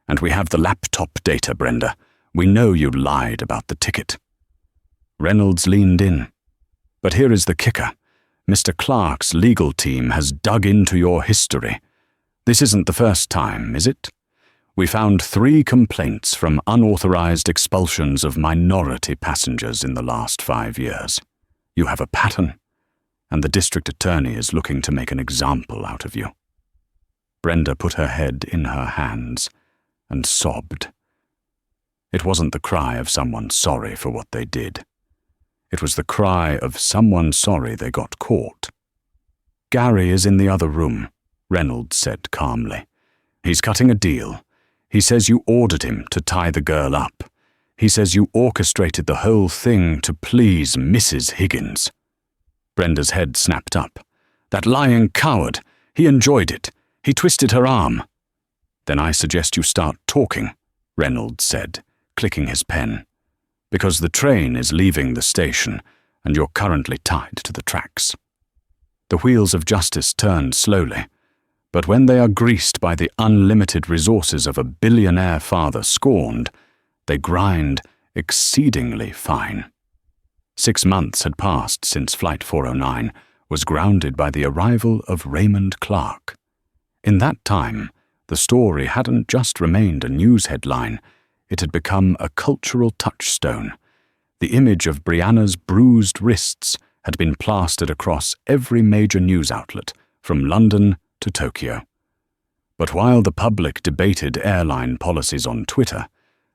And we have the laptop data, Brenda. We know you lied about the ticket. Reynolds leaned in. But here is the kicker. Mr. Clark's legal team has dug into your history. This isn't the first time, is it? We found 3 complaints from unauthorized expulsions of minority passengers in the last 5 years. You have a pattern, and the district attorney is looking to make an example out of you. Brenda put her head in her hands and sobbed. It wasn't the cry of someone sorry for what they did. It was the cry of someone sorry they got caught. Gary is in the other room, Reynolds said calmly. He's cutting a deal. He says you ordered him to tie the girl up. He says you orchestrated the whole thing to please Mrs. Higgins. Brenda's head snapped up. That lying coward! He enjoyed it. He twisted her arm. Then I suggest you start talking, Reynolds said, clicking his pen. Because the train is leaving the station, and you're currently tied to the tracks. The wheels of justice turned slowly, but when they are greased by the unlimited resources of a billionaire father scorned, they grind exceedingly fine. 6 months had passed since Flight 409 was grounded by the arrival of Raymond Clark. In that time, the story hadn't just remained a news headline, it had become a cultural touchstone. The image of Brianna's bruised wrists had been plastered across every major news outlet, from London to Tokyo. But while the public debated airline policies on Twitter,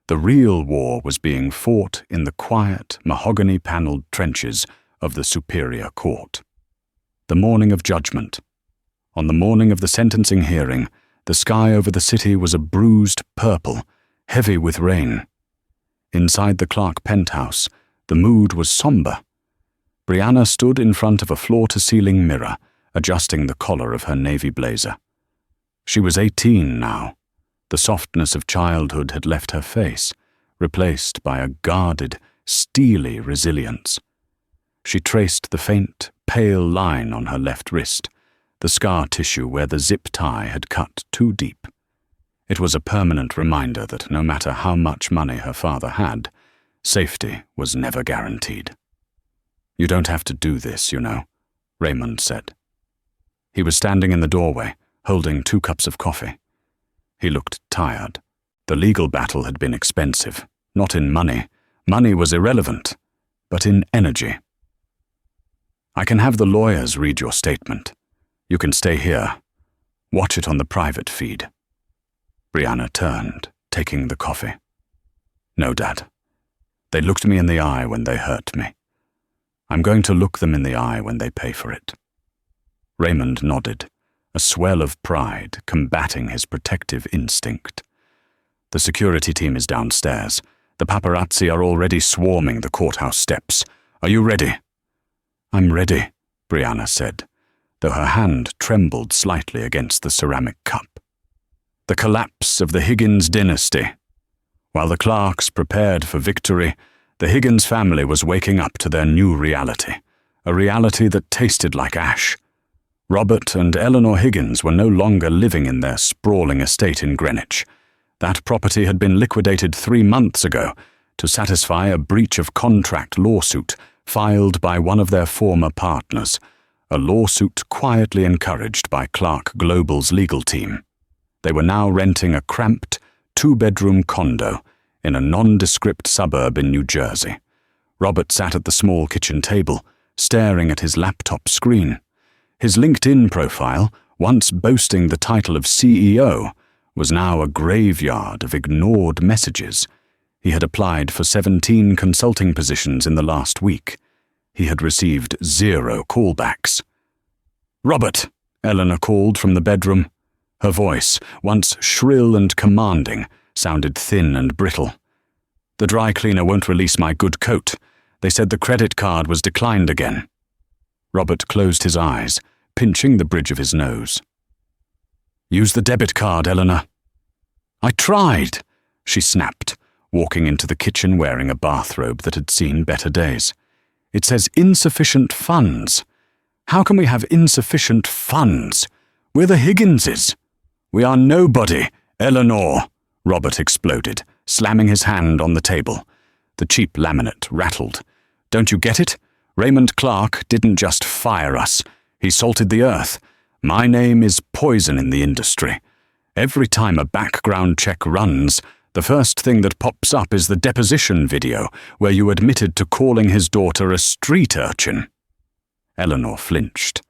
the real war was being fought in the quiet, mahogany-paneled trenches of the Superior Court. The morning of judgment. On the morning of the sentencing hearing, the sky over the city was a bruised purple, heavy with rain. Inside the Clark penthouse, the mood was somber. Brianna stood in front of a floor-to-ceiling mirror, adjusting the collar of her navy blazer. She was 18 now. The softness of childhood had left her face, replaced by a guarded, steely resilience. She traced the faint, pale line on her left wrist, the scar tissue where the zip tie had cut too deep. It was a permanent reminder that no matter how much money her father had, safety was never guaranteed. You don't have to do this, you know, Raymond said. He was standing in the doorway, holding 2 cups of coffee. He looked tired. The legal battle had been expensive, not in money. Money was irrelevant, but in energy. I can have the lawyers read your statement. You can stay here. Watch it on the private feed. Brianna turned, taking the coffee. No, Dad. They looked me in the eye when they hurt me. I'm going to look them in the eye when they pay for it. Raymond nodded, a swell of pride combating his protective instinct. The security team is downstairs. The paparazzi are already swarming the courthouse steps. Are you ready? I'm ready, Brianna said, though her hand trembled slightly against the ceramic cup. The collapse of the Higgins dynasty. While the Clarks prepared for victory, the Higgins family was waking up to their new reality, a reality that tasted like ash. Robert and Eleanor Higgins were no longer living in their sprawling estate in Greenwich. That property had been liquidated 3 months ago to satisfy a breach of contract lawsuit filed by one of their former partners, a lawsuit quietly encouraged by Clark Global's legal team. They were now renting a cramped, 2-bedroom condo in a nondescript suburb in New Jersey. Robert sat at the small kitchen table, staring at his laptop screen. His LinkedIn profile, once boasting the title of CEO, was now a graveyard of ignored messages. He had applied for 17 consulting positions in the last week. He had received 0 callbacks. "Robert," Eleanor called from the bedroom. Her voice, once shrill and commanding, sounded thin and brittle. "The dry cleaner won't release my good coat. They said the credit card was declined again." Robert closed his eyes, pinching the bridge of his nose. "Use the debit card, Eleanor." "I tried," she snapped, walking into the kitchen wearing a bathrobe that had seen better days. "It says insufficient funds. How can we have insufficient funds? We're the Higginses. We are nobody, Eleanor," Robert exploded, slamming his hand on the table. The cheap laminate rattled. "Don't you get it? Raymond Clark didn't just fire us. He salted the earth. My name is poison in the industry. Every time a background check runs, the first thing that pops up is the deposition video where you admitted to calling his daughter a street urchin." Eleanor flinched.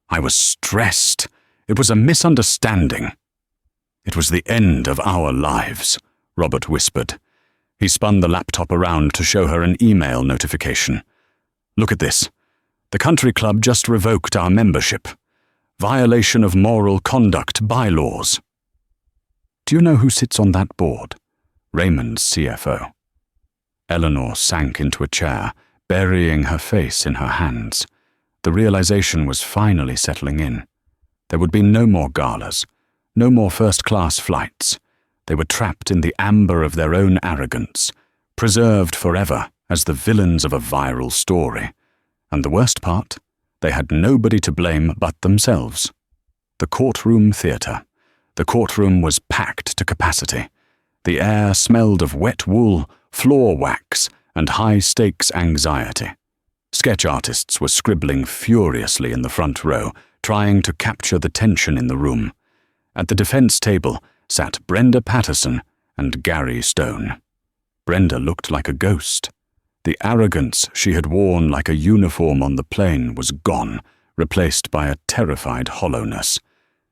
"I was stressed. It was a misunderstanding." "It was the end of our lives," Robert whispered. He spun the laptop around to show her an email notification. "Look at this. The country club just revoked our membership. Violation of moral conduct bylaws." "Do you know who sits on that board?" "Raymond's CFO." Eleanor sank into a chair, burying her face in her hands. The realization was finally settling in. There would be no more galas, no more first-class flights. They were trapped in the amber of their own arrogance, preserved forever as the villains of a viral story. And the worst part, they had nobody to blame but themselves. The courtroom theatre. The courtroom was packed to capacity. The air smelled of wet wool, floor wax, and high-stakes anxiety. Sketch artists were scribbling furiously in the front row, trying to capture the tension in the room. At the defense table sat Brenda Patterson and Gary Stone. Brenda looked like a ghost. The arrogance she had worn like a uniform on the plane was gone, replaced by a terrified hollowness.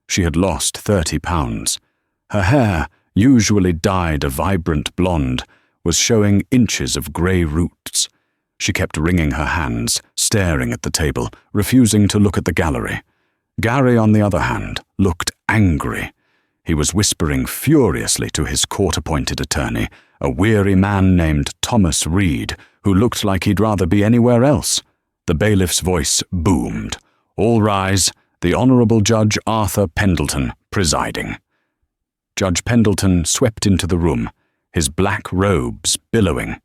She had lost 30 pounds. Her hair, usually dyed a vibrant blonde, was showing inches of grey roots. She kept wringing her hands, staring at the table, refusing to look at the gallery. Gary, on the other hand, looked angry. He was whispering furiously to his court-appointed attorney, a weary man named Thomas Reed, who looked like he'd rather be anywhere else. The bailiff's voice boomed. "All rise. The Honourable Judge Arthur Pendleton presiding." Judge Pendleton swept into the room, his black robes billowing.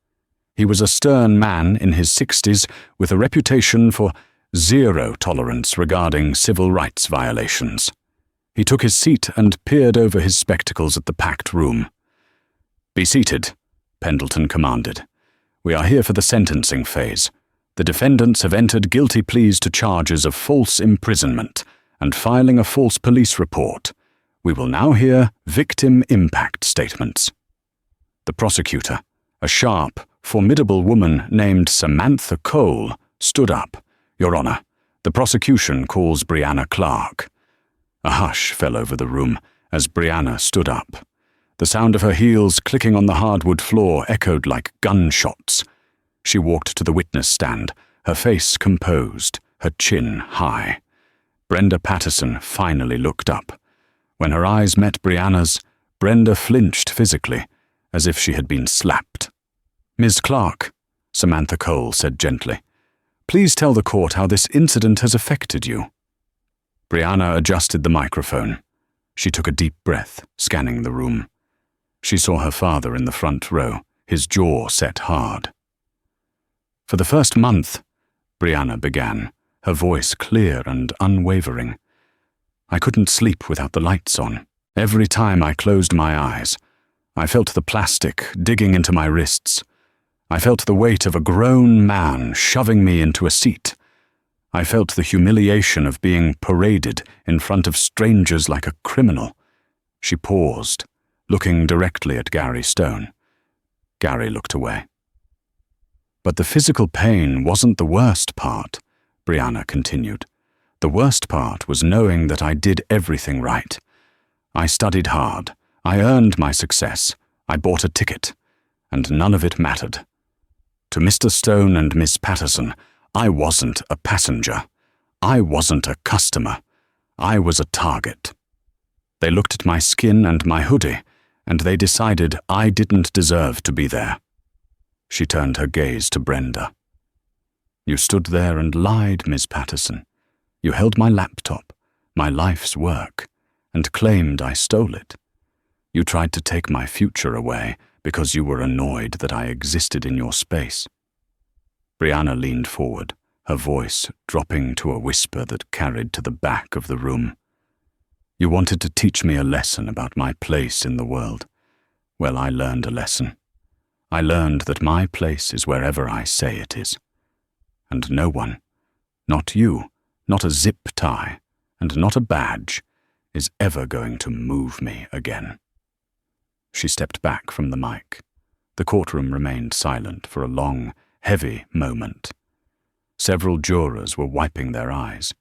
He was a stern man in his 60s with a reputation for zero tolerance regarding civil rights violations. He took his seat and peered over his spectacles at the packed room. "Be seated," Pendleton commanded. "We are here for the sentencing phase. The defendants have entered guilty pleas to charges of false imprisonment and filing a false police report. We will now hear victim impact statements." The prosecutor, a sharp, formidable woman named Samantha Cole, stood up. "Your Honor, the prosecution calls Brianna Clark." A hush fell over the room as Brianna stood up. The sound of her heels clicking on the hardwood floor echoed like gunshots. She walked to the witness stand, her face composed, her chin high. Brenda Patterson finally looked up. When her eyes met Brianna's, Brenda flinched physically, as if she had been slapped. "Ms. Clark," Samantha Cole said gently, "please tell the court how this incident has affected you." Brianna adjusted the microphone. She took a deep breath, scanning the room. She saw her father in the front row, his jaw set hard. "For the first month," Brianna began, her voice clear and unwavering, "I couldn't sleep without the lights on. Every time I closed my eyes, I felt the plastic digging into my wrists. I felt the weight of a grown man shoving me into a seat. I felt the humiliation of being paraded in front of strangers like a criminal." She paused, looking directly at Gary Stone. Gary looked away. "But the physical pain wasn't the worst part," Brianna continued. "The worst part was knowing that I did everything right. I studied hard. I earned my success. I bought a ticket. And none of it mattered. To Mr. Stone and Miss Patterson, I wasn't a passenger. I wasn't a customer. I was a target. They looked at my skin and my hoodie, and they decided I didn't deserve to be there." She turned her gaze to Brenda. "You stood there and lied, Miss Patterson. You held my laptop, my life's work, and claimed I stole it. You tried to take my future away because you were annoyed that I existed in your space." Brianna leaned forward, her voice dropping to a whisper that carried to the back of the room. "You wanted to teach me a lesson about my place in the world. Well, I learned a lesson. I learned that my place is wherever I say it is. And no one, not you, not a zip tie, and not a badge, is ever going to move me again. She stepped back from the mic. The courtroom remained silent for a long, heavy moment. Several jurors were wiping their eyes.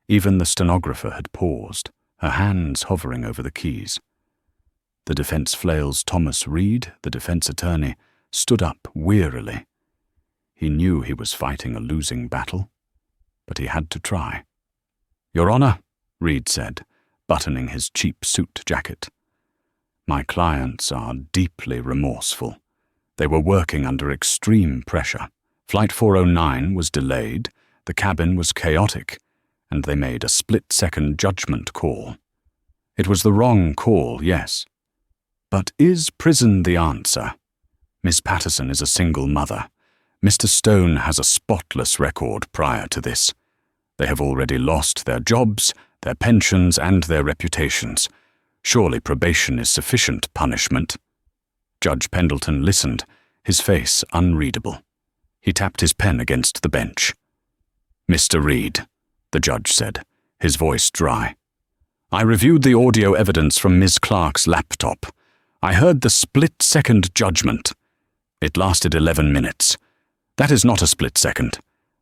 Even the stenographer had paused, her hands hovering over the keys. The defense flail's Thomas Reed, the defense attorney, stood up wearily. He knew he was fighting a losing battle, but he had to try. "Your Honor," Reed said, buttoning his cheap suit jacket. "My clients are deeply remorseful. They were working under extreme pressure. Flight 409 was delayed, the cabin was chaotic, and they made a split-second judgment call. It was the wrong call, yes. But is prison the answer? Miss Patterson is a single mother. Mr. Stone has a spotless record prior to this. They have already lost their jobs, their pensions, and their reputations. Surely probation is sufficient punishment." Judge Pendleton listened, his face unreadable. He tapped his pen against the bench. "Mr. Reed," the judge said, his voice dry. "I reviewed the audio evidence from Ms. Clark's laptop. I heard the split-second judgment. It lasted 11 minutes. That is not a split second.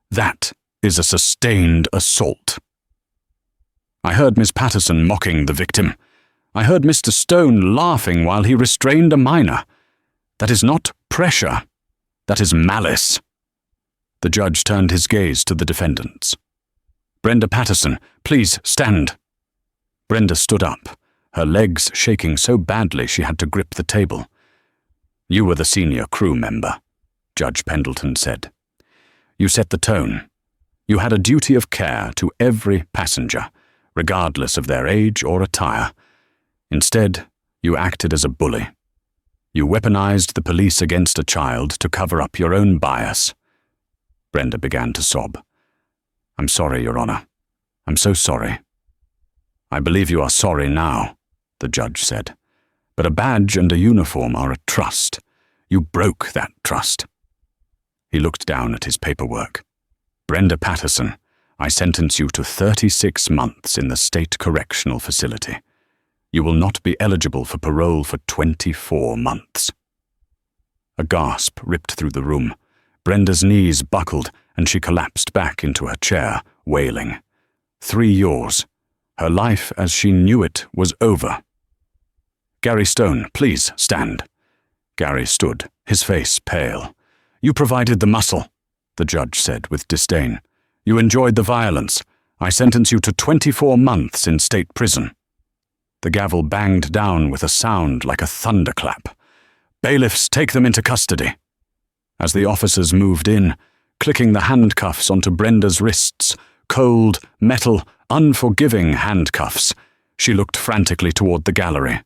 That is a sustained assault. I heard Miss Patterson mocking the victim. I heard Mr. Stone laughing while he restrained a minor. That is not pressure. That is malice." The judge turned his gaze to the defendants. "Brenda Patterson, please stand." Brenda stood up, her legs shaking so badly she had to grip the table. "You were the senior crew member," Judge Pendleton said. "You set the tone. You had a duty of care to every passenger, regardless of their age or attire. Instead, you acted as a bully. You weaponized the police against a child to cover up your own bias." Brenda began to sob. "I'm sorry, Your Honor. I'm so sorry." "I believe you are sorry now," the judge said. "But a badge and a uniform are a trust. You broke that trust." He looked down at his paperwork. "Brenda Patterson, I sentence you to 36 months in the state correctional facility. You will not be eligible for parole for 24 months. A gasp ripped through the room. Brenda's knees buckled and she collapsed back into her chair, wailing. 3 years. Her life as she knew it was over. "Gary Stone, please stand." Gary stood, his face pale. "You provided the muscle," the judge said with disdain. "You enjoyed the violence. I sentence you to 24 months in state prison." The gavel banged down with a sound like a thunderclap. "Bailiffs, take them into custody." As the officers moved in, clicking the handcuffs onto Brenda's wrists, cold, metal, unforgiving handcuffs, she looked frantically toward the gallery.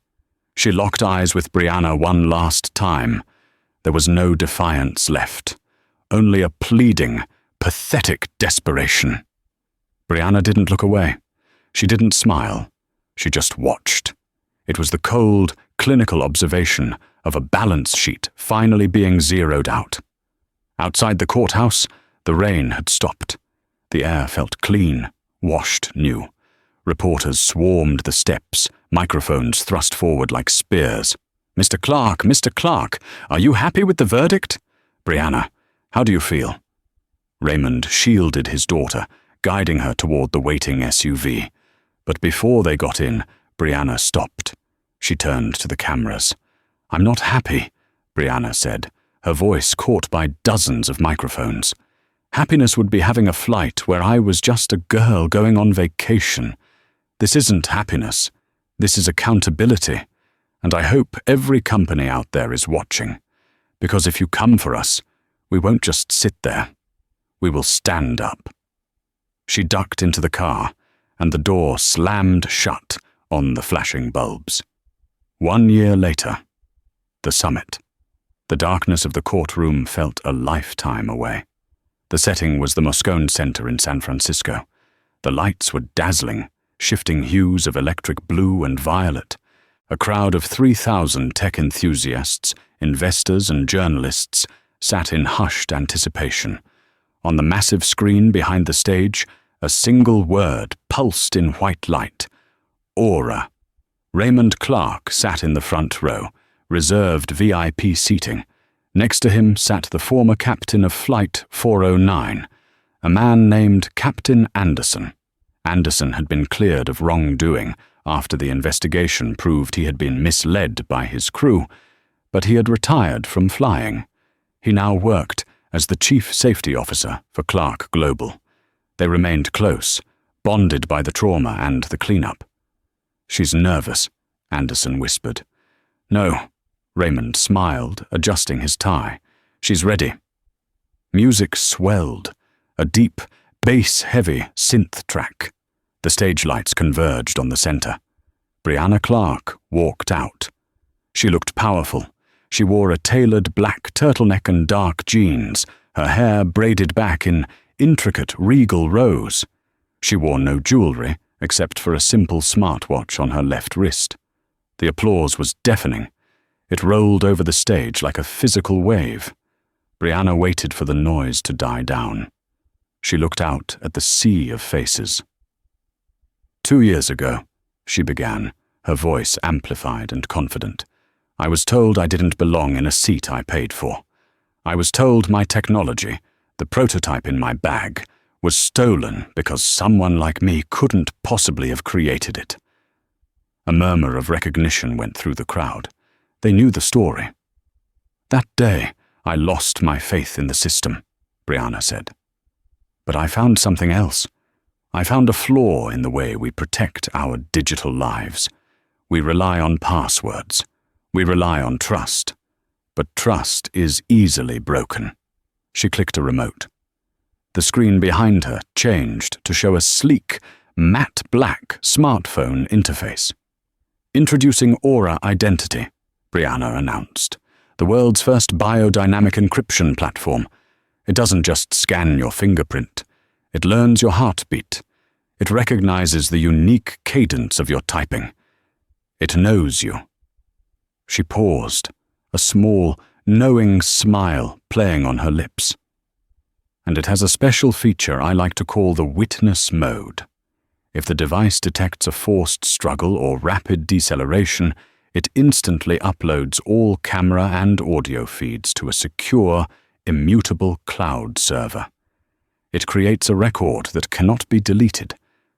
She locked eyes with Brianna one last time. There was no defiance left, only a pleading, pathetic desperation. Brianna didn't look away. She didn't smile. She just watched. It was the cold, clinical observation of a balance sheet finally being zeroed out. Outside the courthouse, the rain had stopped. The air felt clean, washed new. Reporters swarmed the steps, microphones thrust forward like spears. Mr. Clark, are you happy with the verdict?" "Brianna, how do you feel?" Raymond shielded his daughter, guiding her toward the waiting SUV. But before they got in, Brianna stopped. She turned to the cameras. "I'm not happy," Brianna said, her voice caught by dozens of microphones. "Happiness would be having a flight where I was just a girl going on vacation. This isn't happiness. This is accountability. And I hope every company out there is watching. Because if you come for us, we won't just sit there. We will stand up." She ducked into the car, and the door slammed shut on the flashing bulbs. 1 year later, the summit. The darkness of the courtroom felt a lifetime away. The setting was the Moscone Center in San Francisco. The lights were dazzling, shifting hues of electric blue and violet. A crowd of 3,000 tech enthusiasts, investors and journalists sat in hushed anticipation. On the massive screen behind the stage, a single word pulsed in white light. Aura. Raymond Clark sat in the front row, reserved VIP seating. Next to him sat the former captain of Flight 409, a man named Captain Anderson. Anderson had been cleared of wrongdoing after the investigation proved he had been misled by his crew, but he had retired from flying. He now worked as the chief safety officer for Clark Global. They remained close, bonded by the trauma and the cleanup. "She's nervous," Anderson whispered. "No," Raymond smiled, adjusting his tie. "She's ready." Music swelled, a deep, bass-heavy synth track. The stage lights converged on the center. Brianna Clark walked out. She looked powerful. She wore a tailored black turtleneck and dark jeans, her hair braided back in intricate, regal rows. She wore no jewelry, except for a simple smartwatch on her left wrist. The applause was deafening. It rolled over the stage like a physical wave. Brianna waited for the noise to die down. She looked out at the sea of faces. 2 years ago, she began, her voice amplified and confident. I was told I didn't belong in a seat I paid for. I was told my technology, the prototype in my bag, was stolen because someone like me couldn't possibly have created it. A murmur of recognition went through the crowd. They knew the story. That day, I lost my faith in the system, Brianna said. But I found something else. I found a flaw in the way we protect our digital lives. We rely on passwords. We rely on trust. But trust is easily broken. She clicked a remote. The screen behind her changed to show a sleek, matte black smartphone interface. Introducing Aura Identity, Brianna announced. The world's first biodynamic encryption platform. It doesn't just scan your fingerprint. It learns your heartbeat. It recognizes the unique cadence of your typing. It knows you. She paused, a small, knowing smile playing on her lips. And it has a special feature I like to call the witness mode. If the device detects a forced struggle or rapid deceleration, it instantly uploads all camera and audio feeds to a secure, immutable cloud server. It creates a record that cannot be deleted,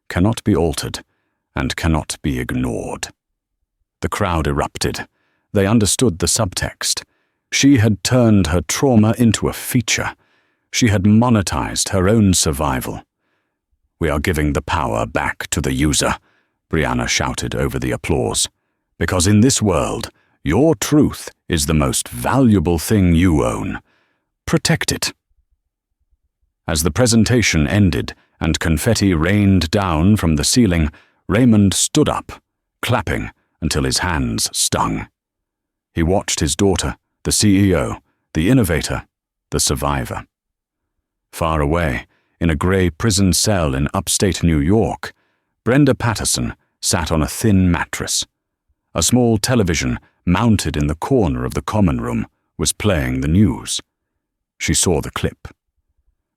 cannot be altered, and cannot be ignored. The crowd erupted. They understood the subtext. She had turned her trauma into a feature. She had monetized her own survival. We are giving the power back to the user, Brianna shouted over the applause. Because in this world, your truth is the most valuable thing you own. Protect it. As the presentation ended and confetti rained down from the ceiling, Raymond stood up, clapping until his hands stung. He watched his daughter, the CEO, the innovator, the survivor. Far away, in a grey prison cell in upstate New York, Brenda Patterson sat on a thin mattress. A small television, mounted in the corner of the common room, was playing the news. She saw the clip.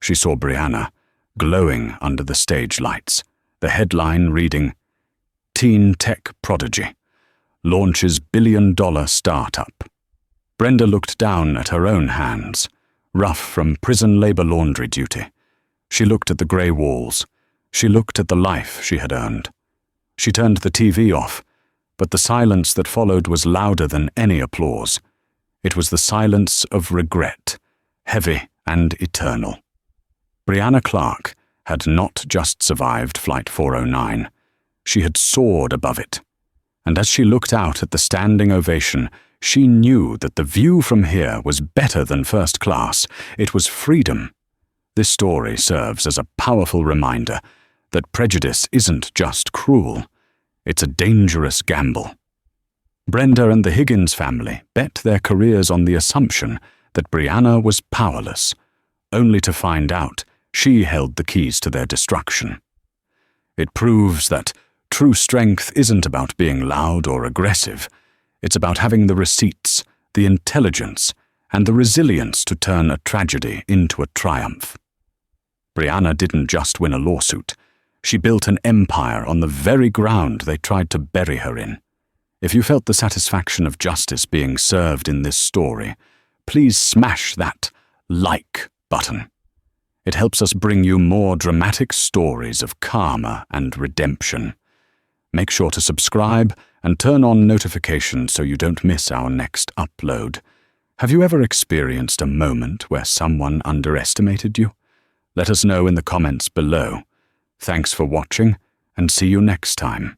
She saw Brianna, glowing under the stage lights, the headline reading, Teen Tech Prodigy, launches billion-dollar startup. Brenda looked down at her own hands, rough from prison labor laundry duty. She looked at the grey walls. She looked at the life she had earned. She turned the TV off, but the silence that followed was louder than any applause. It was the silence of regret, heavy and eternal. Brianna Clark had not just survived Flight 409. She had soared above it. And as she looked out at the standing ovation, she knew that the view from here was better than first class. It was freedom. This story serves as a powerful reminder that prejudice isn't just cruel. It's a dangerous gamble. Brenda and the Higgins family bet their careers on the assumption that Brianna was powerless, only to find out she held the keys to their destruction. It proves that True strength isn't about being loud or aggressive. It's about having the receipts, the intelligence, and the resilience to turn a tragedy into a triumph. Brianna didn't just win a lawsuit. She built an empire on the very ground they tried to bury her in. If you felt the satisfaction of justice being served in this story, please smash that like button. It helps us bring you more dramatic stories of karma and redemption. Make sure to subscribe and turn on notifications so you don't miss our next upload. Have you ever experienced a moment where someone underestimated you? Let us know in the comments below. Thanks for watching, and see you next time.